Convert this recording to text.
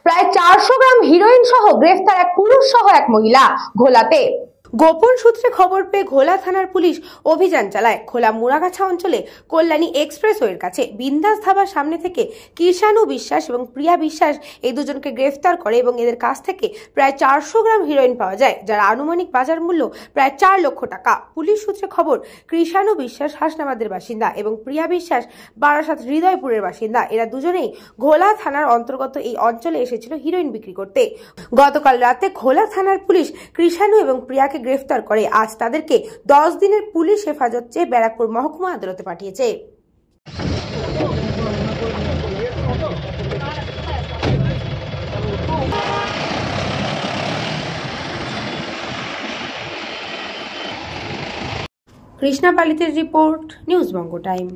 প্রায় 400 গ্রাম হিরোইন সহ গ্রেফতার এক পুরুষ সহ এক মহিলা। ঘোলাতে গোপন সূত্রে খবর পেয়ে ঘোলা থানার পুলিশ অভিযান চালায়। খোলা মুড়াগাছা অঞ্চলে কল্যাণী এক্সপ্রেসওয়ের কাছে বিন্দাস ধাবার সামনে থেকে কৃষাণু বিশ্বাস এবং প্রিয়া বিশ্বাস এই দুজনকে গ্রেফতার করে এবং এদের কাছ থেকে প্রায় 400 গ্রাম হিরোইন পাওয়া যায়, যার আনুমানিক বাজার মূল্য প্রায় 4 লক্ষ টাকা। পুলিশ সূত্রে খবর, কৃষাণু বিশ্বাস হাসনাবাদের বাসিন্দা এবং প্রিয়া বিশ্বাস বারাসাত হৃদয়পুরের বাসিন্দা। এরা দুজনেই ঘোলা থানার অন্তর্গত এই অঞ্চলে এসেছিল হিরোইন বিক্রি করতে। গতকাল রাতে ঘোলা থানার পুলিশ কৃষাণু এবং প্রিয়াকে গ্রেফতার করে। আজ তাদেরকে 10 দিনের পুলিশ হেফাজত চেয়ে ব্যারাকপুর মহকুমা আদালতে পাঠিয়েছে। কৃষ্ণা পালিতের রিপোর্ট, নিউজ বঙ্গ টাইম।